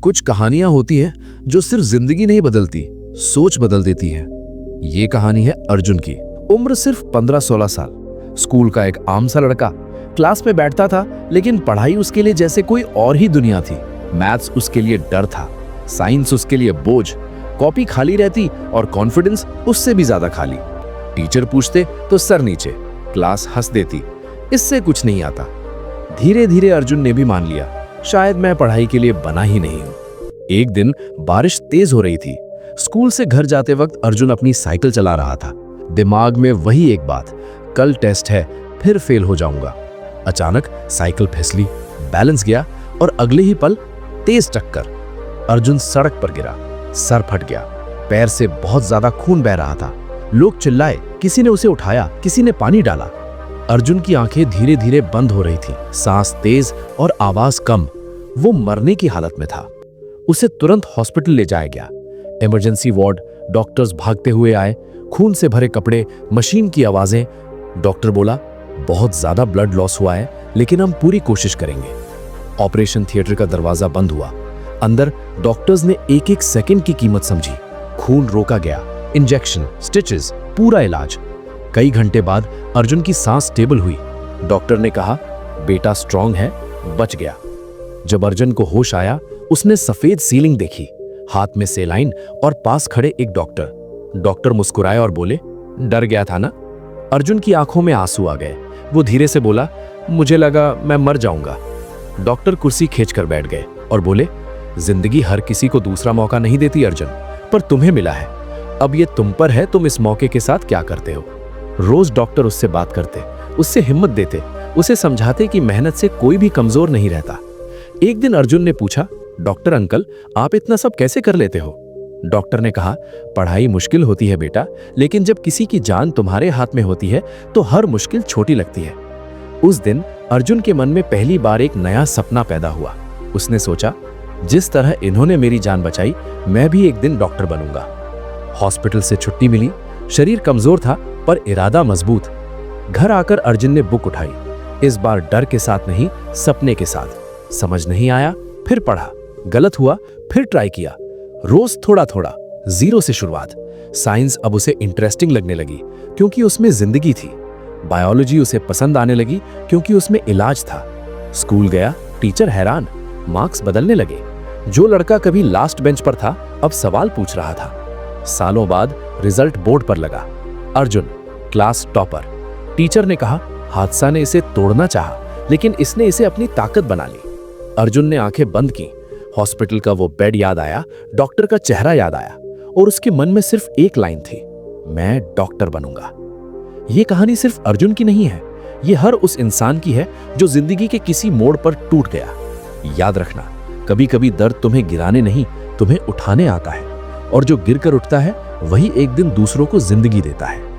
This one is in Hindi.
कुछ कहानियां होती हैं जो सिर्फ जिंदगी नहीं बदलती, सोच बदल देती हैं। ये कहानी है अर्जुन की। उम्र सिर्फ 15-16 साल। स्कूल का एक आम सा लड़का, क्लास में बैठता था लेकिन पढ़ाई उसके लिए जैसे कोई और ही दुनिया थी। मैथ्स उसके लिए डर था, साइंस उसके लिए बोझ, कॉपी खाली रहती और कॉन्फिडेंस उससे भी ज्यादा खाली। टीचर पूछते तो सर नीचे, क्लास हंस देती, इससे कुछ नहीं आता। धीरे धीरे अर्जुन ने भी मान लिया, शायद मैं पढ़ाई के लिए बना ही नहीं हूं। एक दिन बारिश तेज हो रही थी। स्कूल से घर जाते वक्त अर्जुन अपनी साइकिल चला रहा था। दिमाग में वही एक बात, कल टेस्ट है, फिर फेल हो जाऊंगा। अचानक साइकिल फिसली, बैलेंस गया और अगले ही पल तेज टक्कर। अर्जुन सड़क पर गिरा, सर फट गया, पैर से बहुत ज्यादा खून बह रहा था। लोग चिल्लाए, किसी ने उसे उठाया, किसी ने पानी डाला। अर्जुन की आंखें धीरे धीरे बंद हो रही थी, सांस तेज और आवाज कम। वो मरने की हालत में था। उसे तुरंत हॉस्पिटल ले जाया गया। इमरजेंसी वार्ड, डॉक्टर्स भागते हुए आए, खून से भरे कपड़े, मशीन की आवाजें। डॉक्टर बोला, बहुत ज्यादा ब्लड लॉस हुआ है, लेकिन हम पूरी कोशिश करेंगे। ऑपरेशन थिएटर का दरवाजा बंद हुआ। अंदर डॉक्टर्स ने एक एक सेकंड की कीमत समझी। खून रोका गया, इंजेक्शन, स्टिचेस, पूरा इलाज। कई घंटे बाद अर्जुन की सांस स्टेबल हुई। डॉक्टर ने कहा, बेटा स्ट्रांग है, बच गया। जब अर्जुन को होश आया, उसने सफेद सीलिंग देखी, हाथ में सेलाइन और पास खड़े एक डॉक्टर। डॉक्टर मुस्कुराए और बोले, डर गया था ना? अर्जुन की आंखों में आंसू आ गए। वो धीरे से बोला, मुझे लगा मैं मर जाऊंगा। डॉक्टर कुर्सी खींचकर बैठ गए और बोले, जिंदगी हर किसी को दूसरा मौका नहीं देती अर्जुन, पर तुम्हें मिला है। अब ये तुम पर है, तुम इस मौके के साथ क्या करते हो। रोज डॉक्टर उससे बात करते, उससे हिम्मत देते, उसे समझाते कि मेहनत से कोई भी कमजोर नहीं रहता। एक दिन अर्जुन ने पूछा, डॉक्टर अंकल, आप इतना सब कैसे कर लेते हो? डॉक्टर ने कहा, पढ़ाई मुश्किल होती है बेटा, लेकिन जब किसी की जान तुम्हारे हाथ में होती है तो हर मुश्किल छोटी लगती है। उस दिन अर्जुन के मन में पहली बार एक नया सपना पैदा हुआ। उसने सोचा, जिस तरह इन्होंने मेरी जान बचाई, मैं भी एक दिन डॉक्टर बनूंगा। हॉस्पिटल से छुट्टी मिली। शरीर कमजोर था पर इरादा मजबूत। घर आकर अर्जुन ने बुक उठाई, इस बार डर के साथ नहीं, सपने के साथ। समझ नहीं आया, फिर पढ़ा, गलत हुआ, फिर ट्राई किया। रोज थोड़ा थोड़ा, जीरो से शुरुआत। साइंस अब उसे इंटरेस्टिंग लगने लगी क्योंकि उसमें जिंदगी थी। बायोलॉजी उसे पसंद आने लगी क्योंकि उसमें इलाज था। स्कूल गया, टीचर हैरान, मार्क्स बदलने लगे। जो लड़का कभी लास्ट बेंच पर था, अब सवाल पूछ रहा था। सालों बाद रिजल्ट बोर्ड पर लगा, अर्जुन क्लास टॉपर। टीचर ने कहा, हादसा ने इसे तोड़ना चाहा, लेकिन इसने इसे अपनी ताकत बना ली। अर्जुन ने आंखें बंद की। हॉस्पिटल का वो बेड याद आया, डॉक्टर का चेहरा याद आया, और उसके मन में सिर्फ एक लाइन थी, मैं डॉक्टर बनूंगा। ये कहानी सिर्फ अर्जुन की नहीं है, ये हर उस इंसान की है जो जिंदगी के किसी मोड़ पर टूट गया। याद रखना, कभी कभी दर्द तुम्हें गिराने नहीं, तुम्हें उठाने आता है, और जो गिरकर उठता है वही एक दिन दूसरों को जिंदगी देता है।